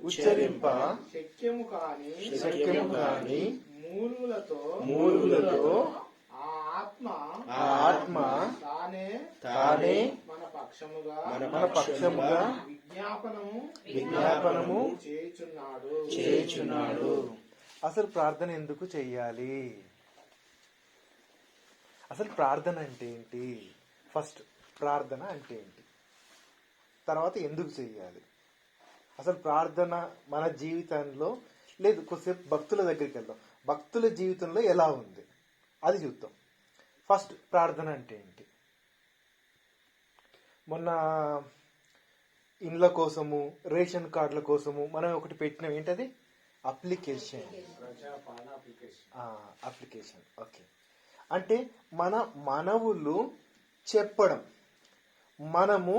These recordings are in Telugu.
ఉచ్చరింప శక్యము కాని మూలుగులతో ఆ ఆత్మ తానే మన పక్షముగా విజ్ఞాపనము చేయుచున్నాడు. అసలు ప్రార్థన ఎందుకు చెయ్యాలి? అసలు ప్రార్థన అంటే ఏంటి? ఫస్ట్ ప్రార్థన అంటే ఏంటి, తర్వాత ఎందుకు చెయ్యాలి? అసలు ప్రార్థన మన జీవితంలో లేదు, కొద్దిసేపు భక్తుల దగ్గరికి వెళ్దాం. భక్తుల జీవితంలో ఎలా ఉంది అది చూద్దాం. ఫస్ట్ ప్రార్థన అంటే ఏంటి? మొన్న ఇండ్ల కోసము, రేషన్ కార్డుల కోసము మనం ఒకటి పెట్టినాం. ఏంటది? అప్లికేషన్. ఓకే. అంటే మన మనవులు చెప్పడం, మనము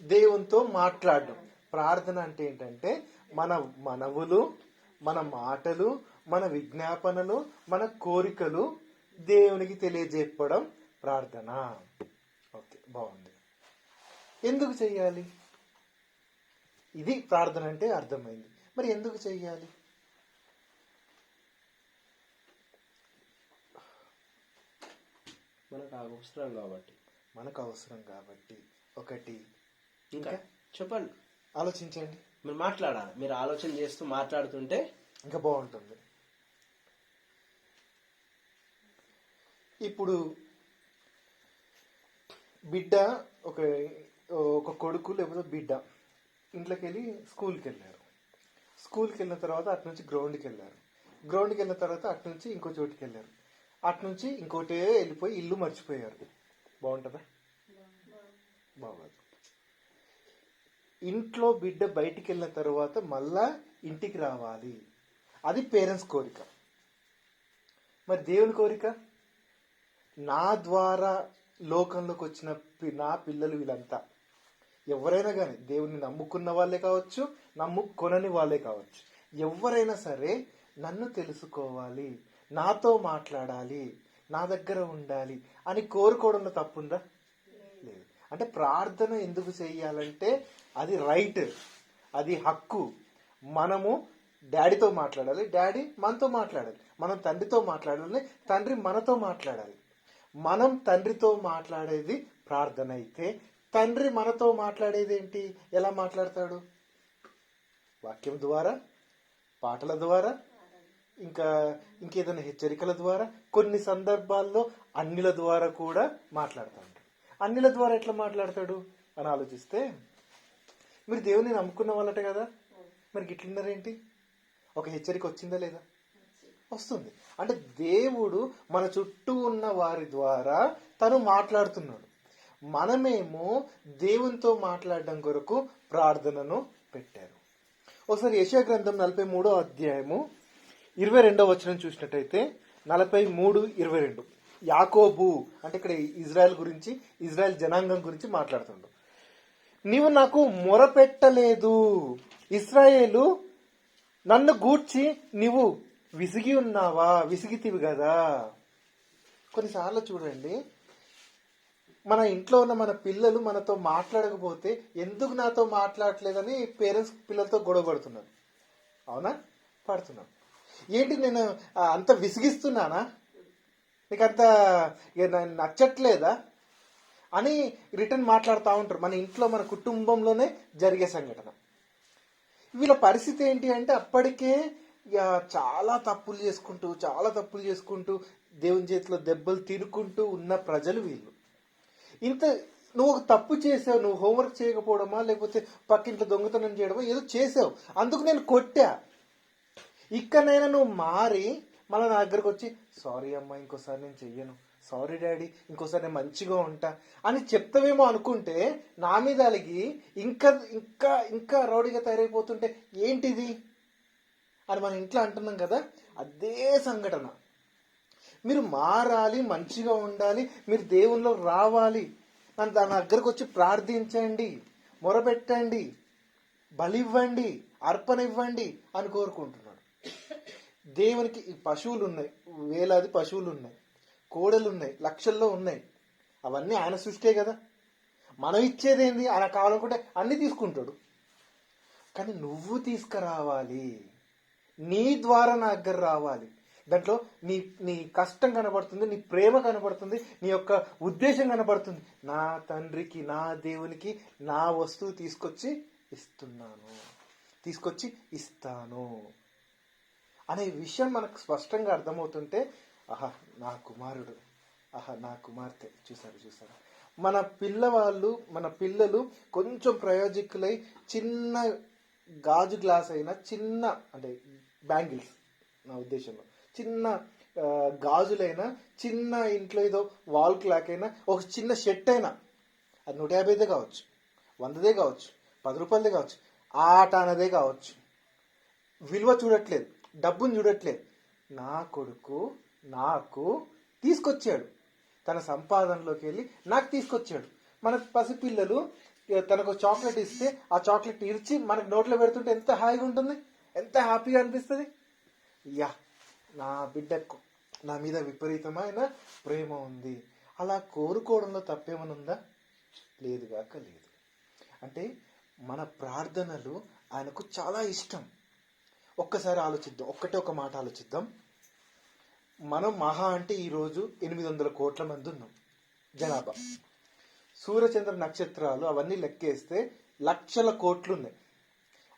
దేవునితో మాట్లాడడం. ప్రార్థన అంటే ఏంటంటే మన మనవులు, మన మాటలు, మన విజ్ఞాపనలు, మన కోరికలు దేవునికి తెలియజెప్పడం ప్రార్థన. ఓకే, బాగుంది. ఎందుకు చెయ్యాలి? ఇది ప్రార్థన అంటే అర్థమైంది. మరి ఎందుకు చెయ్యాలి? మనకు అవసరం కాబట్టి. ఒకటి ఇంకా చెప్పండి, ఆలోచించండి. మీరు మాట్లాడాలి. మీరు ఆలోచన చేస్తూ మాట్లాడుతుంటే ఇంకా బాగుంటుంది. ఇప్పుడు బిడ్డ ఒక కొడుకు లేకపోతే బిడ్డ ఇంట్లోకి వెళ్ళి స్కూల్కి వెళ్ళారు. స్కూల్కి వెళ్ళిన తర్వాత అటు నుంచి గ్రౌండ్కి వెళ్ళారు. గ్రౌండ్కి వెళ్ళిన తర్వాత అటు నుంచి ఇంకో చోటుకి వెళ్ళారు. అటు నుంచి ఇంకోటే వెళ్ళిపోయి ఇల్లు మర్చిపోయారు. బాగుంటుందా? బాగోదు. ఇంట్లో బిడ్డ బయటికి వెళ్ళిన తర్వాత మళ్ళా ఇంటికి రావాలి. అది పేరెంట్స్ కోరిక. మరి దేవుని కోరిక, నా ద్వారా లోకంలోకి వచ్చిన నా పిల్లలు వీళ్ళంతా ఎవరైనా కానీ, దేవుణ్ణి నమ్ముకున్న వాళ్ళే కావచ్చు, నమ్ముకొనని వాళ్ళే కావచ్చు, ఎవరైనా సరే నన్ను తెలుసుకోవాలి, నాతో మాట్లాడాలి, నా దగ్గర ఉండాలి అని కోరుకోవడంలో తప్పుందా? లేదు. అంటే ప్రార్థన ఎందుకు చేయాలంటే అది రైట్, అది హక్కు. మనము డాడీతో మాట్లాడాలి, డాడీ మనతో మాట్లాడాలి, మనం తండ్రితో మాట్లాడాలి, తండ్రి మనతో మాట్లాడాలి. మనం తండ్రితో మాట్లాడేది ప్రార్థన అయితే, తండ్రి మనతో మాట్లాడేది ఏంటి? ఎలా మాట్లాడతాడు? వాక్యం ద్వారా, పాటల ద్వారా, ఇంకేదైనా హెచ్చరికల ద్వారా, కొన్ని సందర్భాల్లో అన్నిల ద్వారా కూడా మాట్లాడుతూ ఉంటాడు. అన్నిల ద్వారా ఎట్లా మాట్లాడతాడు అని ఆలోచిస్తే, మీరు దేవుని నమ్ముకున్న వాళ్ళట కదా, మరి గిట్లున్నారేంటి? ఒక హెచ్చరిక వచ్చిందా లేదా? వస్తుంది. అంటే దేవుడు మన చుట్టూ ఉన్న వారి ద్వారా తను మాట్లాడుతున్నాడు. మనమేమో దేవునితో మాట్లాడడం కొరకు ప్రార్థనను పెట్టారు. ఒకసారి యెషయా గ్రంథం 43వ అధ్యాయము 22వ వచనం చూసినట్టయితే, 43:22 యాకోబు అంటే ఇక్కడ ఇజ్రాయెల్ గురించి, ఇజ్రాయెల్ జనాంగం గురించి మాట్లాడుతుండు. నీవు నాకు మొరపెట్టలేదు, ఇశ్రాయేలు నన్ను గూర్చి నీవు విసిగి ఉన్నావా? విసిగితివి కదా. కొన్నిసార్లు చూడండి, మన ఇంట్లో ఉన్న మన పిల్లలు మనతో మాట్లాడకపోతే ఎందుకు నాతో మాట్లాడలేదని పేరెంట్స్ పిల్లలతో గొడవ పడుతున్నారు. అవునా? పడుతున్నాను. ఏంటి, నేను అంత విసిగిస్తున్నానా? నీకు అంత నచ్చట్లేదా అని రిటర్న్ మాట్లాడుతూ ఉంటారు. మన ఇంట్లో, మన కుటుంబంలోనే జరిగే సంఘటన. వీళ్ళ పరిస్థితి ఏంటి అంటే, అప్పటికే చాలా తప్పులు చేసుకుంటూ దేవుని చేతిలో దెబ్బలు తినుకుంటూ ఉన్న ప్రజలు వీళ్ళు. నువ్వు ఒక తప్పు చేసావు, నువ్వు హోంవర్క్ చేయకపోవడమా, లేకపోతే పక్కింట్లో దొంగతనం చేయడమా, ఏదో చేసావు, అందుకు నేను కొట్టా. ఇక్కడైనా నువ్వు మారి మళ్ళీ నా దగ్గరకు వచ్చి, సారీ అమ్మా, ఇంకోసారి నేను చెయ్యను, సారీ డాడీ, ఇంకోసారి నేను మంచిగా ఉంటా అని చెప్తావేమో అనుకుంటే, నా మీద అలిగి ఇంకా ఇంకా ఇంకా రౌడీగా తయారైపోతుంటే ఏంటిది అని మన ఇంట్లో అంటున్నాం కదా. అదే సంఘటన. మీరు మారాలి, మంచిగా ఉండాలి, మీరు దేవునిలో రావాలి, దాని దగ్గరకు వచ్చి ప్రార్థించండి, మొరపెట్టండి, బలి ఇవ్వండి, అర్పణ ఇవ్వండి అని కోరుకుంటున్నాడు. దేవునికి పశువులు ఉన్నాయి, వేలాది పశువులు ఉన్నాయి, కోడలు ఉన్నాయి, లక్షల్లో ఉన్నాయి. అవన్నీ ఆయన సృష్టే కదా. మనం ఇచ్చేదేంది? ఆయన కావాలనుకుంటే అన్ని తీసుకుంటాడు. కానీ నువ్వు తీసుకురావాలి, నీ ద్వారా నా దగ్గర రావాలి. దాంట్లో నీ నీ కష్టం కనబడుతుంది, నీ ప్రేమ కనబడుతుంది, నీ యొక్క ఉద్దేశం కనబడుతుంది. నా తండ్రికి, నా దేవునికి నా వస్తువు తీసుకొచ్చి ఇస్తాను అనే విషయం మనకు స్పష్టంగా అర్థమవుతుంటే, ఆహా నా కుమారుడు, ఆహా నా కుమార్తె. చూసారు మన పిల్లలు కొంచెం ప్రయోజకులై చిన్న గాజు గ్లాస్ అయినా, చిన్న అంటే బ్యాంగిల్స్ నా ఉద్దేశంలో, చిన్న గాజులైనా, చిన్న ఇంట్లో ఏదో వాల్ క్లాక్ అయినా, ఒక చిన్న షర్ట్ అయినా, అది 150దే కావచ్చు, 100దే కావచ్చు, 10 రూపాయలదే కావచ్చు, ఆట అనేదే కావచ్చు, విలువ చూడట్లేదు, డబ్బును చూడట్లేదు. నా కొడుకు నాకు తీసుకొచ్చాడు, తన సంపాదనలోకి వెళ్ళి నాకు తీసుకొచ్చాడు. మన పసిపిల్లలు తనకు చాక్లెట్ ఇస్తే ఆ చాక్లెట్ ఇరిచి మనకు నోట్లో పెడుతుంటే ఎంత హాయిగా ఉంటుంది, ఎంత హ్యాపీగా అనిపిస్తుంది. యా, నా బిడ్డకు నా మీద విపరీతమైన ప్రేమ ఉంది. అలా కోరుకోవడంలో తప్పేమని ఉందా? లేదుగాక లేదు. అంటే మన ప్రార్థనలు ఆయనకు చాలా ఇష్టం. ఒక్కసారి ఆలోచిద్దాం, ఒక మాట ఆలోచిద్దాం. మనం మహా అంటే ఈరోజు 800 కోట్ల మంది ఉన్నాం జనాభా. సూర్యచంద్ర నక్షత్రాలు అవన్నీ లెక్కేస్తే లక్షల కోట్లు ఉన్నాయి.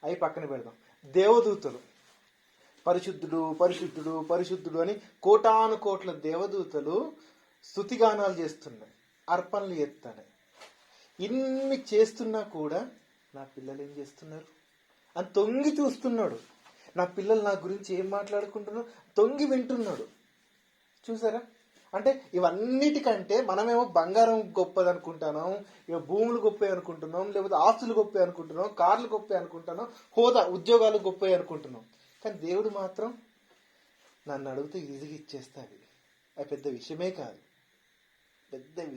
అవి పక్కన పెడదాం. దేవదూతలు, పరిశుద్ధుడు పరిశుద్ధుడు పరిశుద్ధుడు అని కోటాను కోట్ల దేవదూతలు స్తుతిగానాలు చేస్తున్నాయి, అర్పణలు చేస్తున్నాయి. ఇన్ని చేస్తున్నా కూడా నా పిల్లలు ఏం చేస్తున్నారు అని తొంగి చూస్తున్నాడు. నా పిల్లలు నా గురించి ఏం మాట్లాడుకుంటున్నారు తొంగి వింటున్నాడు. చూసారా? అంటే ఇవన్నిటికంటే మనమేమో బంగారం గొప్పది అనుకుంటున్నాం, ఇక భూములు గొప్ప అనుకుంటున్నాం, లేకపోతే ఆస్తులు గొప్ప అనుకుంటున్నాం, కార్లు గొప్ప అనుకుంటున్నాం, హోదా ఉద్యోగాలు గొప్ప అనుకుంటున్నాం. కానీ దేవుడు మాత్రం నన్ను అడిగితే ఈజీగా ఇచ్చేస్తాడు. అది పెద్ద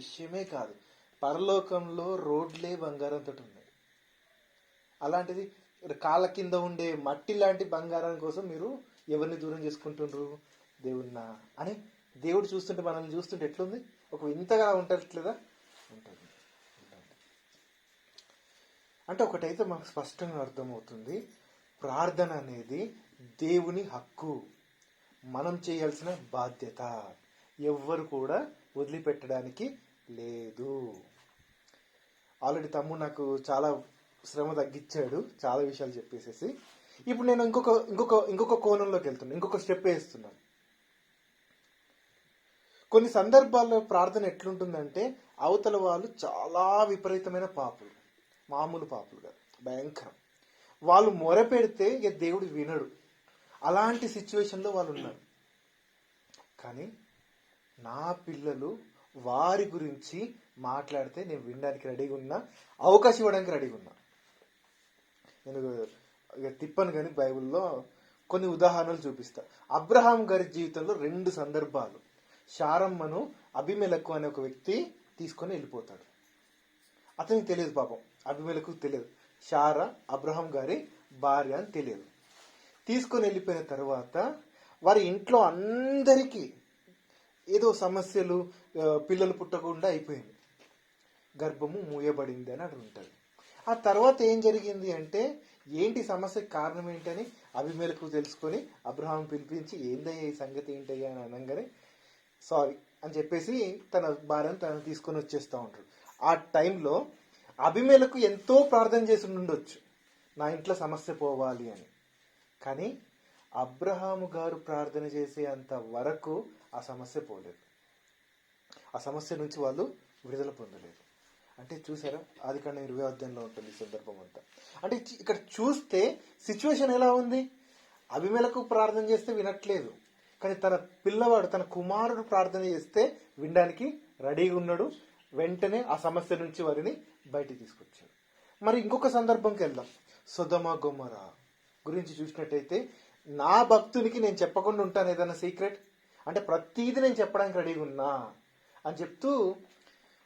విషయమే కాదు. పరలోకంలో రోడ్లే బంగారంతో ఉన్నాయి. అలాంటిది కాళ్ళ కింద ఉండే మట్టి లాంటి బంగారం కోసం మీరు ఎవరిని దూరం చేసుకుంటున్నారు? దేవున్నా అని దేవుడు చూస్తుంటే, మనల్ని చూస్తుంటే ఎట్లుంది? ఒక వింతగా ఉంటట్లేదా? ఉంటుంది. అంటే ఒకటైతే మనకు స్పష్టంగా అర్థమవుతుంది, ప్రార్థన అనేది దేవుని హక్కు, మనం చేయాల్సిన బాధ్యత. ఎవ్వరు కూడా వదిలిపెట్టడానికి లేదు. ఆల్రెడీ తమ్ముడు నాకు చాలా శ్రమ తగ్గించాడు, చాలా విషయాలు చెప్పేసేసి. ఇప్పుడు నేను ఇంకొక కోణంలోకి వెళ్తున్నాను, ఇంకొక స్టెప్ వేస్తున్నాను. కొన్ని సందర్భాల్లో ప్రార్థన ఎట్లుంటుందంటే, అవతల వాళ్ళు చాలా విపరీతమైన పాపులు, మామూలు పాపులు కాదు, భయంకరం. వాళ్ళు మొరపెడితే ఇక దేవుడు వినడు. అలాంటి సిచ్యువేషన్లో వాళ్ళు ఉన్నారు. కానీ నా పిల్లలు వారి గురించి మాట్లాడితే నేను వినడానికి రెడీగా ఉన్నా, అవకాశం ఇవ్వడానికి రెడీగా ఉన్నా. నేను ఇక తిప్పను కానీ బైబిల్లో కొన్ని ఉదాహరణలు చూపిస్తా. అబ్రహాం గారి జీవితంలో 2 సందర్భాలు. శారమ్మను అబిమెలెకు అనే ఒక వ్యక్తి తీసుకొని వెళ్ళిపోతాడు. అతనికి తెలియదు, పాపం అబిమెలెకు తెలియదు శారా అబ్రహాం గారి భార్య అని తెలియదు. తీసుకొని వెళ్ళిపోయిన తర్వాత వారి ఇంట్లో అందరికీ ఏదో సమస్యలు, పిల్లలు పుట్టకుండా అయిపోయింది, గర్భము మూయబడింది అని అక్కడ ఉంటుంది. ఆ తర్వాత ఏం జరిగింది అంటే, ఏంటి సమస్యకు కారణం ఏంటని అబిమెలెకు తెలుసుకొని అబ్రహాం పిలిపించి, ఏందయ్యా ఈ సంగతి ఏంటయ్యా అని అనగానే సారీ అని చెప్పేసి తన భార్యను తను తీసుకొని వచ్చేస్తూ ఉంటాడు. ఆ టైంలో అబిమెలెకు ఎంతో ప్రార్థన చేసి ఉండొచ్చు, నా ఇంట్లో సమస్య పోవాలి అని. కానీ అబ్రహాము గారు ప్రార్థన చేసే అంత వరకు ఆ సమస్య పోలేదు, ఆ సమస్య నుంచి వాళ్ళు విడుదల పొందలేదు. అంటే చూసారా, ఆదికాండం 20వ అధ్యాయంలో ఉంటుంది ఈ సందర్భం అంతా. అంటే ఇక్కడ చూస్తే సిచ్యువేషన్ ఎలా ఉంది? అబిమెలెకు ప్రార్థన చేస్తే వినట్లేదు, కానీ తన పిల్లవాడు, తన కుమారుడు ప్రార్థన చేస్తే వినడానికి రెడీగా ఉన్నాడు. వెంటనే ఆ సమస్య నుంచి వారిని బయటికి తీసుకొచ్చాడు. మరి ఇంకొక సందర్భంకి వెళ్దాం. సొదొమ గొమొర్రా గురించి చూసినట్టయితే, నా భక్తునికి నేను చెప్పకుండా ఉంటాను ఏదైనా సీక్రెట్ అంటే, ప్రతీది నేను చెప్పడానికి రెడీగా ఉన్నా అని చెప్తూ,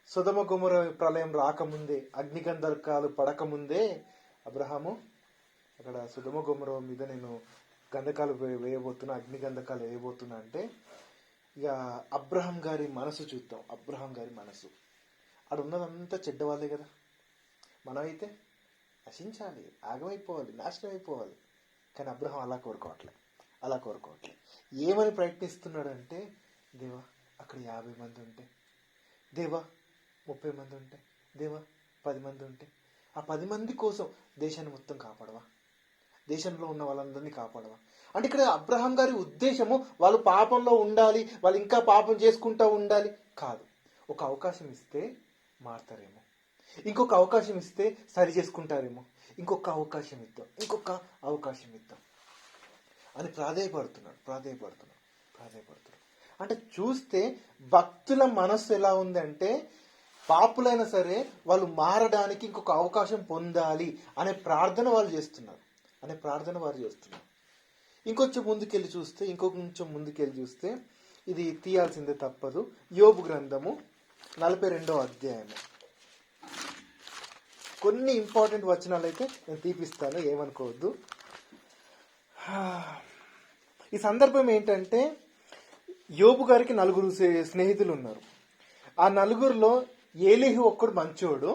సొదొమ గొమొర్రా ప్రళయం రాకముందే, అగ్నిగంధకాలు పడకముందే అబ్రహాము అక్కడ సొదొమ గొమొర్రా మీద నేను గంధకాలు వేయబోతున్నా, అగ్నిగంధకాలు వేయబోతున్నా అంటే, ఇక అబ్రహాం గారి మనసు చూద్దాం. అబ్రహాం గారి మనసు, ఆడ ఉన్నదంతా చెడ్డవాళ్ళే కదా. మనమైతే నశించాలి, ఆగమైపోవాలి, నాశనం అయిపోవాలి. కానీ అబ్రహాం అలా కోరుకోవట్లే. ఏమని ప్రయత్నిస్తున్నాడంటే, దేవా అక్కడ 50 మంది ఉంటే, దేవా 30 మంది ఉంటే, దేవా 10 మంది ఉంటే, ఆ 10 మంది కోసం దేశాన్ని మొత్తం కాపాడవా, దేశంలో ఉన్న వాళ్ళందరినీ కాపాడవా. అంటే ఇక్కడ అబ్రహాం గారి ఉద్దేశము వాళ్ళు పాపంలో ఉండాలి, వాళ్ళు ఇంకా పాపం చేసుకుంటూ ఉండాలి కాదు. ఒక అవకాశం ఇస్తే మారుతారేమో, ఇంకొక అవకాశం ఇస్తే సరి చేసుకుంటారేమో, ఇంకొక అవకాశం ఇద్దాం అని ప్రాధేయపడుతున్నాడు. అంటే చూస్తే భక్తుల మనస్సు ఎలా ఉందంటే, పాపులైనా సరే వాళ్ళు మారడానికి ఇంకొక అవకాశం పొందాలి అనే ప్రార్థన వారు చేస్తున్నారు. ఇంకొంచెం ముందుకెళ్ళి చూస్తే ఇది తీయాల్సిందే తప్పదు. యోబు గ్రంథము 42వ అధ్యాయము. కొన్ని ఇంపార్టెంట్ వచనాలు అయితే నేను తీపిస్తాను, ఏమనుకోవద్దు. ఈ సందర్భం ఏంటంటే, యోబు గారికి 4 స్నేహితులు ఉన్నారు. ఆ 4లో ఏలీహు ఒక్కడు మంచోడు,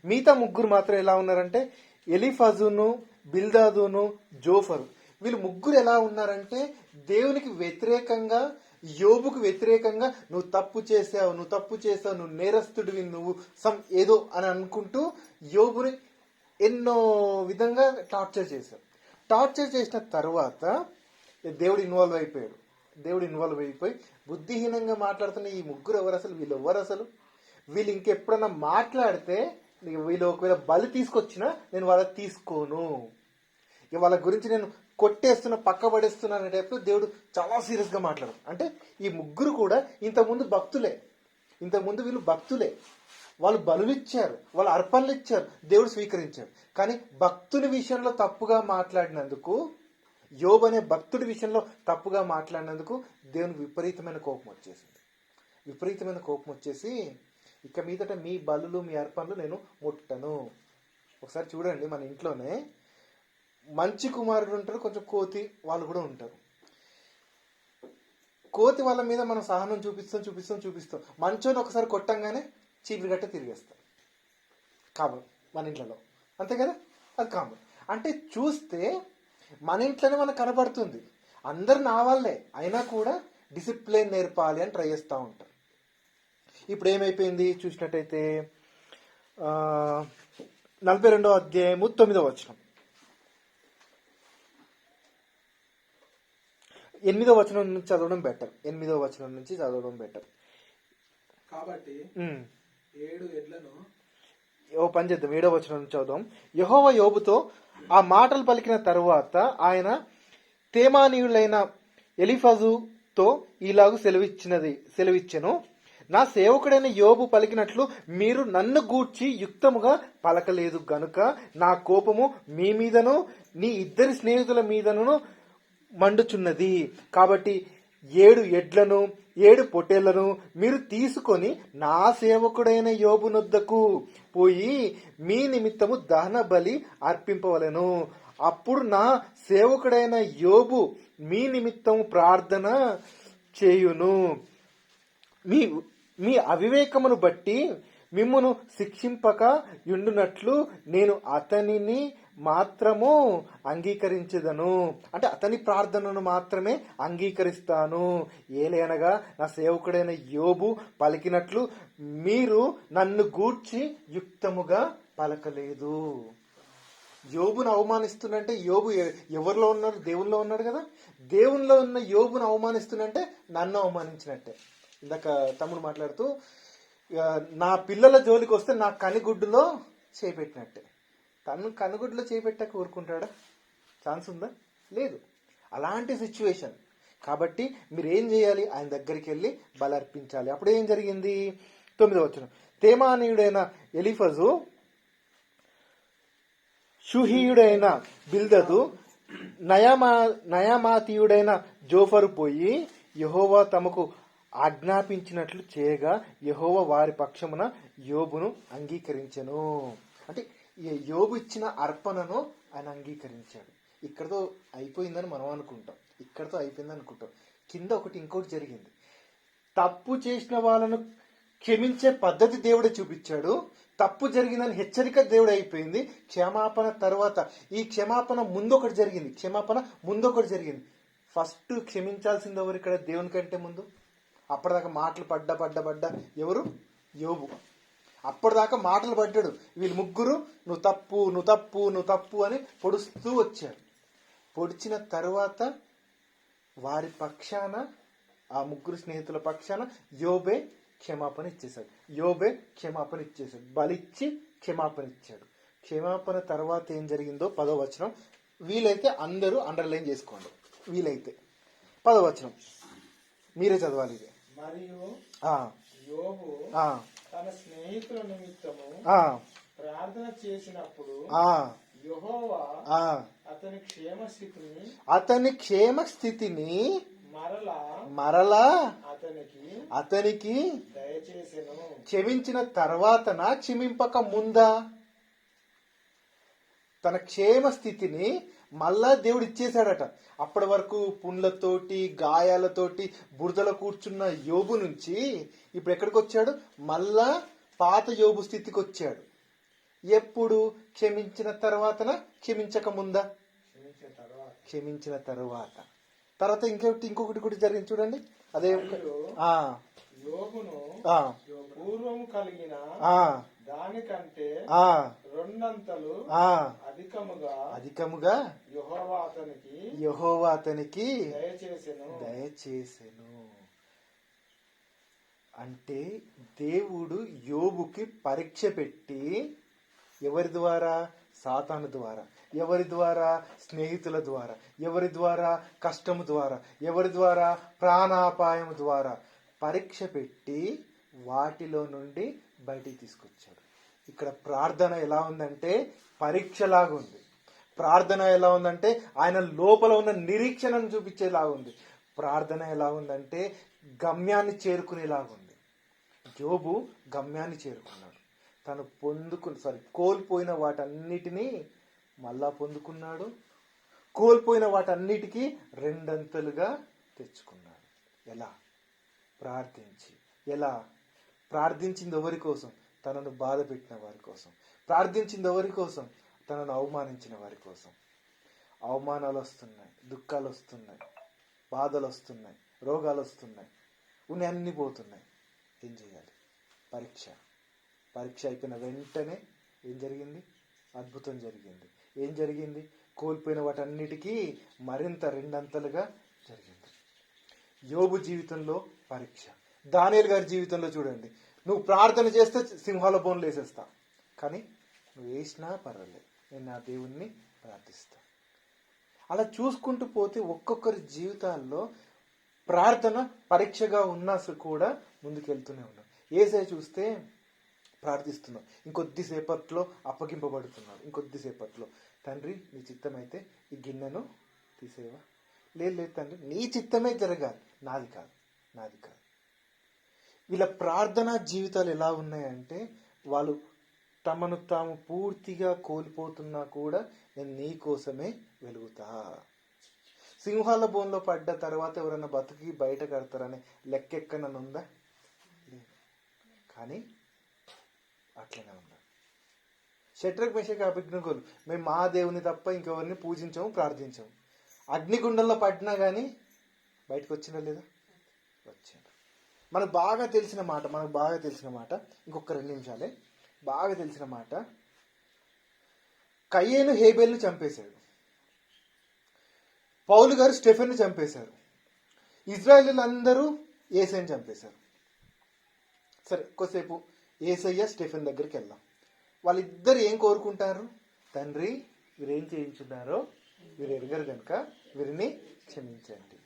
మిగతా 3 మాత్రం ఎలా ఉన్నారంటే ఎలీఫజును, బిల్దాదును, జోఫరు. వీళ్ళు 3 ఎలా ఉన్నారంటే దేవునికి వ్యతిరేకంగా, యోబుకు వ్యతిరేకంగా నువ్వు తప్పు చేసావు, నువ్వు నేరస్తుడివి, నువ్వు ఏదో అని అనుకుంటూ యోబుని ఎన్నో విధంగా టార్చర్ చేసిన తర్వాత దేవుడు ఇన్వాల్వ్ అయిపోయి బుద్ధిహీనంగా మాట్లాడుతున్న ఈ 3 ఎవరు అసలు, వీళ్ళు ఇంకెప్పుడన్నా మాట్లాడితే, వీళ్ళు ఒకవేళ బలి తీసుకొచ్చినా నేను వాళ్ళకి తీసుకోను, ఇక వాళ్ళ గురించి నేను కొట్టేస్తున్నా, పక్క పడేస్తున్నా అనే టైప్లో దేవుడు చాలా సీరియస్గా మాట్లాడు. అంటే ఈ 3 కూడా ఇంతకుముందు వీళ్ళు భక్తులే, వాళ్ళు బలులు ఇచ్చారు, వాళ్ళు అర్పణలు ఇచ్చారు, దేవుడు స్వీకరించాడు. కానీ భక్తుల విషయంలో తప్పుగా మాట్లాడినందుకు, యోబు అనే భక్తుడి విషయంలో తప్పుగా మాట్లాడినందుకు దేవునికి విపరీతమైన కోపం వచ్చేసి ఇక మీదట మీ బలులు, మీ అర్పణలు నేను ముట్టను. ఒకసారి చూడండి, మన ఇంట్లోనే మంచి కుమారుడు ఉంటారు, కొంచెం కోతి వాళ్ళు కూడా ఉంటారు. కోతి వాళ్ళ మీద మనం సహనం చూపిస్తాం. మంచోని ఒకసారి కొట్టంగానే చీపిరి గట్ట తిరిగేస్తాం. కామన్ మన ఇంట్లో, అంతే కదా, అది కామన్. అంటే చూస్తే మన ఇంట్లోనే మనకు కనబడుతుంది, అందరు నా వాళ్ళే అయినా కూడా డిసిప్లిన్ నేర్పాలి అని ట్రై చేస్తూ ఉంటారు. ఇప్పుడు ఏమైపోయింది చూసినట్టయితే 42వ అధ్యాయము 9వ వచనం, 8వ వచనం నుంచి చదవడం బెటర్. కాబట్టి 7 ఎడ్లను ఓ పని చేద్దాం, 7వ వచనం నుంచి చదువుదాం. యెహోవా యోబుతో ఆ మాటలు పలికిన తరువాత ఆయన తేమానీయులైన ఎలీఫజుతో ఇలాగు సెలవిచ్చెను, నా సేవకుడైన యోబు పలికినట్లు మీరు నన్ను గూర్చి యుక్తముగా పలకలేదు గనుక నా కోపము మీ మీదను నీ 2 స్నేహితుల మీదను మండుచున్నది. కాబట్టి 7 ఎడ్లను 7 పొట్టేళ్లను మీరు తీసుకొని నా సేవకుడైన యోబు నొద్దకు పోయి మీ నిమిత్తము దహన బలి అర్పింపవలెను. అప్పుడు నా సేవకుడైన యోబు మీ నిమిత్తము ప్రార్థన చేయును. మీ అవివేకమును బట్టి మిమ్మును శిక్షింపక యుండునట్లు నేను అతనిని మాత్రము అంగీకరించదను. అంటే అతని ప్రార్థనను మాత్రమే అంగీకరిస్తాను. ఏలయనగా నా సేవకుడైన యోబు పలికినట్లు మీరు నన్ను గూర్చి యుక్తముగా పలకలేదు. యోబును అవమానిస్తున్నంటే యోబు ఎవరిలో ఉన్నారు? దేవుల్లో ఉన్నాడు కదా. దేవుల్లో ఉన్న యోబును అవమానిస్తున్నంటే నన్ను అవమానించినట్టే. ఇందాక తమ్ముడు మాట్లాడుతూ నా పిల్లల జోలికి వస్తే నా కనిగుడ్డులో చేపెట్టినట్టే. తను కనుగుడ్లో చేపెట్టాక ఊరుకుంటాడా? ఛాన్స్ ఉందా? లేదు. అలాంటి సిచ్యువేషన్. కాబట్టి మీరు ఏం చేయాలి? ఆయన దగ్గరికి వెళ్ళి బలర్పించాలి. అప్పుడు ఏం జరిగింది? 9వ వచనం, తేమానీయుడైన ఎలీఫజు, షూహీయుడైన బిల్దదు, నయామాతీయుడైన జోఫరు పోయి యెహోవా తమకు ఆజ్ఞాపించినట్లు చేయగా యెహోవా వారి పక్షమున యోబును అంగీకరించెను. అంటే యోబు ఇచ్చిన అర్పణను ఆయన అంగీకరించాడు. ఇక్కడతో అయిపోయిందని మనం అనుకుంటాం, కింద ఇంకోటి జరిగింది. తప్పు చేసిన వాళ్ళను క్షమించే పద్ధతి దేవుడే చూపించాడు, తప్పు జరిగిందని హెచ్చరిక దేవుడు అయిపోయింది. క్షమాపణ తర్వాత ఈ క్షమాపణ ముందొకటి జరిగింది. ఫస్ట్ క్షమించాల్సింది ఎవరు ఇక్కడ దేవుని కంటే ముందు? అప్పటిదాకా మాటలు పడ్డా ఎవరు? యోబు. అప్పటిదాకా మాటలు పడ్డాడు. వీళ్ళు ముగ్గురు నువ్వు తప్పు అని పొడుస్తూ వచ్చారు. పొడిచిన తర్వాత వారి పక్షాన, ఆ ముగ్గురు స్నేహితుల పక్షాన యోబే క్షమాపణ ఇచ్చేశాడు. బలిచ్చి క్షమాపణ ఇచ్చాడు. క్షమాపణ తర్వాత ఏం జరిగిందో 10వ వచనం. వీలైతే అందరూ అండర్లైన్ చేసుకోండి. వీలైతే 10వ వచనం మీరే చదవాలి. ఇది మరియు ఆ, యోబు ఆ, తన స్నేహితుల నిమిత్తము ఆ, ప్రార్థన చేసినప్పుడు ఆ, యెహోవా ఆ. అతని అతని క్షేమ స్థితిని మరలా అతనికి దయచేసెను. క్షమించిన తర్వాతన క్షమింపక ముందా? తన క్షేమ స్థితిని మళ్ళా దేవుడు ఇచ్చేశాడట. అప్పటి వరకు పుండ్లతోటి గాయాలతోటి బురదలో కూర్చున్న యోబు నుంచి ఇప్పుడు ఎక్కడికి వచ్చాడు? మళ్ళా పాత యోబు స్థితికి వచ్చాడు. ఎప్పుడు? క్షమించిన తర్వాతన క్షమించక ముందా? క్షమించిన తర్వాత ఇంకొకటి కూడా జరిగింది చూడండి. అదే యోబును పూర్వము కలిగిన దానికంటే రెండంతలు అధికముగా యెహోవా అతనికి దయచేసెను. అంటే దేవుడు యోబుకి పరీక్ష పెట్టి, ఎవరి ద్వారా? సాతాను ద్వారా. ఎవరి ద్వారా? స్నేహితుల ద్వారా. ఎవరి ద్వారా? కష్టము ద్వారా. ఎవరి ద్వారా? ప్రాణాపాయం ద్వారా పరీక్ష పెట్టి వాటిలో నుండి బయటికి తీసుకొచ్చాడు. ఇక్కడ ప్రార్థన ఎలా ఉందంటే పరీక్షలాగా ఉంది. ప్రార్థన ఎలా ఉందంటే ఆయన లోపల ఉన్న నిరీక్షణను చూపించేలాగా ఉంది. ప్రార్థన ఎలా ఉందంటే గమ్యాన్ని చేరుకునేలాగుంది. యోబు గమ్యాన్ని చేరుకున్నాడు. తను కోల్పోయిన వాటన్నిటినీ మళ్ళా పొందుకున్నాడు. కోల్పోయిన వాటన్నిటికీ రెండంతలుగా తెచ్చుకున్నాడు. ఎలా? ప్రార్థించి. ఎలా ప్రార్థించింది? ఎవరి కోసం? తనను బాధ పెట్టిన వారి కోసం. ప్రార్థించింది ఎవరి కోసం? తనను అవమానించిన వారి కోసం. అవమానాలు వస్తున్నాయి, దుఃఖాలు వస్తున్నాయి, బాధలు వస్తున్నాయి, రోగాలు వస్తున్నాయి, అన్నీ పోతున్నాయి. ఏం చేయాలి? పరీక్ష అయిపోయిన వెంటనే ఏం జరిగింది? అద్భుతం జరిగింది. ఏం జరిగింది? కోల్పోయిన వాటన్నిటికీ మరింత రెండంతలుగా జరిగింది. యోబు జీవితంలో పరీక్ష. దానియేలు గారి జీవితంలో చూడండి, నువ్వు ప్రార్థన చేస్తే సింహాల బోన్లు వేసేస్తా, కానీ నువ్వు వేసినా పర్వాలేదు, నేను నా దేవుణ్ణి ప్రార్థిస్తా. అలా చూసుకుంటూ పోతే ఒక్కొక్కరి జీవితాల్లో ప్రార్థన పరీక్షగా ఉన్నా కూడా ముందుకెళ్తూనే ఉన్నాం. యేసయ్య చూస్తే ప్రార్థిస్తున్నాం, ఇంకొద్దిసేపట్లో అప్పగింపబడుతున్నాడు. ఇంకొద్దిసేపట్లో తండ్రి నీ చిత్తమైతే ఈ గిన్నెను తీసేవా? లేదు తండ్రి నీ చిత్తమే జరగాలి, నాది కాదు. వీళ్ళ ప్రార్థనా జీవితాలు ఎలా ఉన్నాయంటే వాళ్ళు తమను తాము పూర్తిగా కోల్పోతున్నా కూడా నేను నీ కోసమే వెలుగుతా. సింహాల బోన్లో పడ్డ తర్వాత ఎవరైనా బతికి బయట కడతారనే లెక్కెక్కననుందా? కానీ అట్లనే ఉన్నారు. షడ్రక్ మెషక్ అబేద్నెగోలు మేము మా దేవుని తప్ప ఇంకెవరిని పూజించాము, ప్రార్థించాము. అగ్నిగుండంలో పడినా కానీ బయటకు వచ్చినా లేదా? వచ్చాడు. మనకు బాగా తెలిసిన మాట ఇంకొక 2 నిమిషాలే. బాగా తెలిసిన మాట, కయ్యేను హేబేల్ను చంపేశాడు. పౌలు గారు స్టెఫెన్ను చంపేశారు. ఇజ్రాయేలీలందరూ యేసయ్యను చంపేశారు. సరే, కొద్దిసేపు యేసయ్య స్టెఫెన్ దగ్గరికి వెళ్దాం. వాళ్ళిద్దరు ఏం కోరుకుంటారు? తండ్రి వీరేం చేయించున్నారో వీరు ఎరగరు కనుక వీరిని క్షమించండి.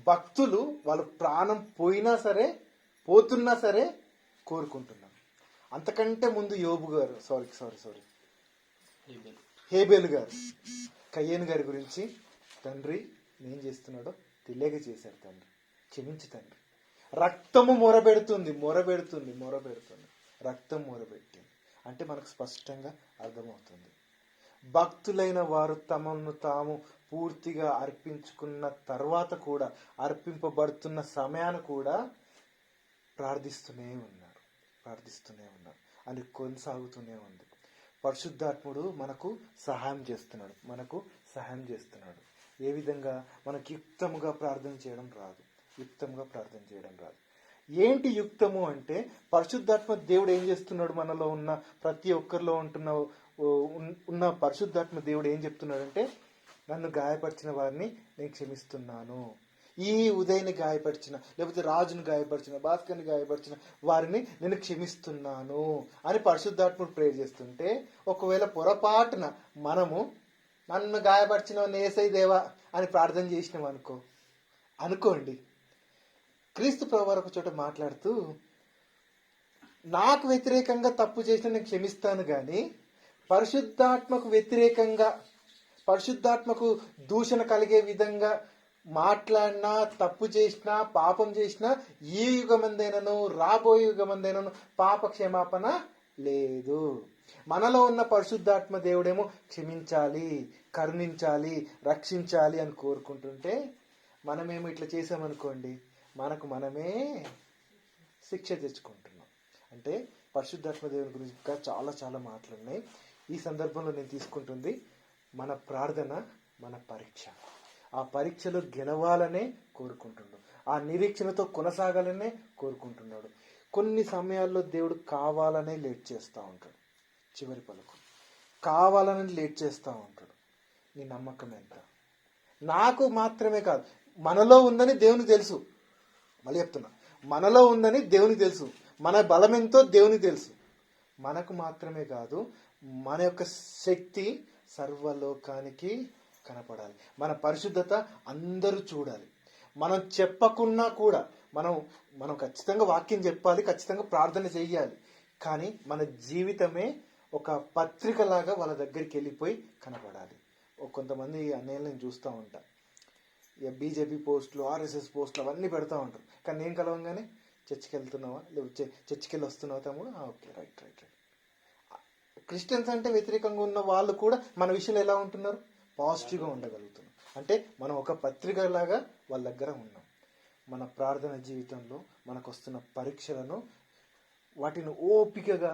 భక్తులు వాళ్ళు ప్రాణం పోతున్నా సరే కోరుకుంటున్నారు. అంతకంటే ముందు యోబు గారు హేబేలు గారు కయ్యేను గారి గురించి, తండ్రి ఏం చేస్తున్నాడో తెలియక చేశాడు, తండ్రి క్షమించు తండ్రి. రక్తము మొరబెడుతుంది. రక్తం మొరబెట్టింది అంటే మనకు స్పష్టంగా అర్థమవుతుంది. భక్తులైన వారు తమను తాము పూర్తిగా అర్పించుకున్న తర్వాత కూడా, అర్పింపబడుతున్న సమయాన్ని కూడా ప్రార్థిస్తూనే ఉన్నారు. అని కొనసాగుతూనే ఉంది. పరిశుద్ధాత్ముడు మనకు సహాయం చేస్తున్నాడు. ఏ విధంగా? మనకు యుక్తముగా ప్రార్థన చేయడం రాదు. ఏంటి యుక్తము అంటే, పరిశుద్ధాత్మ దేవుడు ఏం చేస్తున్నాడు? మనలో ఉన్న ప్రతి ఒక్కరిలో ఉన్న పరిశుద్ధాత్మ దేవుడు ఏం చెప్తున్నాడంటే, నన్ను గాయపరిచిన వారిని నేను క్షమిస్తున్నాను. ఈ ఉదయని గాయపరిచిన, లేకపోతే రాజుని గాయపరిచిన, భాస్కర్ని గాయపరిచిన వారిని నేను క్షమిస్తున్నాను అని పరిశుద్ధాత్ముడు ప్రేయర్ చేస్తుంటే, ఒకవేళ పొరపాటున మనము నన్ను గాయపరిచిన యేసయ్య దేవా అని ప్రార్థన చేసినాం అనుకోండి, క్రీస్తు ప్రభువారు ఒక చోట మాట్లాడుతూ, నాకు వ్యతిరేకంగా తప్పు చేసిన నేను క్షమిస్తాను, కానీ పరిశుద్ధాత్మకు దూషణ కలిగే విధంగా మాట్లాడినా, తప్పు చేసినా, పాపం చేసినా ఈ యుగమందైనను రాబోయే యుగమందైనను పాప క్షమాపణ లేదు. మనలో ఉన్న పరిశుద్ధాత్మ దేవుడేమో క్షమించాలి, కరుణించాలి, రక్షించాలి అని కోరుకుంటుంటే, మనమేమో ఇట్లా చేసామనుకోండి, మనకు మనమే శిక్ష తెచ్చుకుంటున్నాం. అంటే పరిశుద్ధాత్మ దేవుని గురించి ఇంకా చాలా చాలా మాటలున్నాయి. ఈ సందర్భంలో నేను తీసుకుంటుంది, మన ప్రార్థన మన పరీక్ష. ఆ పరీక్షలో గెలవాలనే కోరుకుంటున్నాడు, ఆ నిరీక్షణతో కొనసాగాలనే కోరుకుంటున్నాడు. కొన్ని సమయాల్లో దేవుడు కావాలనే లేట్ చేస్తూ ఉంటాడు. చివరి పలుకు కావాలని లేట్ చేస్తూ ఉంటాడు. నీ నమ్మకం ఎంత? నాకు మాత్రమే కాదు, మనలో ఉందని దేవునికి తెలుసు. మళ్ళీ చెప్తున్నా, మనలో ఉందని దేవునికి తెలుసు. మన బలం ఎంతో దేవునికి తెలుసు. మనకు మాత్రమే కాదు, మన యొక్క శక్తి సర్వలోకానికి కనపడాలి. మన పరిశుద్ధత అందరూ చూడాలి. మనం చెప్పకున్నా కూడా మనం ఖచ్చితంగా వాక్యం చెప్పాలి, ఖచ్చితంగా ప్రార్థన చెయ్యాలి. కానీ మన జీవితమే ఒక పత్రికలాగా వాళ్ళ దగ్గరికి వెళ్ళిపోయి కనపడాలి. కొంతమంది అన్నయ్యలు నేను చూస్తూ ఉంటా, ఇక బీజేపీ పోస్టులు, ఆర్ఎస్ఎస్ పోస్టులు అవన్నీ పెడతా ఉంటారు. కానీ నేను కలవంగానే చర్చికి వెళ్తున్నావా, లేకపోతే చర్చికి వెళ్ళి వస్తున్నావా తమ్ముడు? Okay, right. క్రిస్టియన్స్ అంటే వ్యతిరేకంగా ఉన్న వాళ్ళు కూడా మన విషయంలో ఎలా ఉంటున్నారు? పాజిటివ్గా ఉండగలుగుతున్నారు. అంటే మనం ఒక పత్రికలాగా వాళ్ళ దగ్గర ఉన్నాం. మన ప్రార్థన జీవితంలో మనకు వస్తున్న పరీక్షలను వాటిని ఓపికగా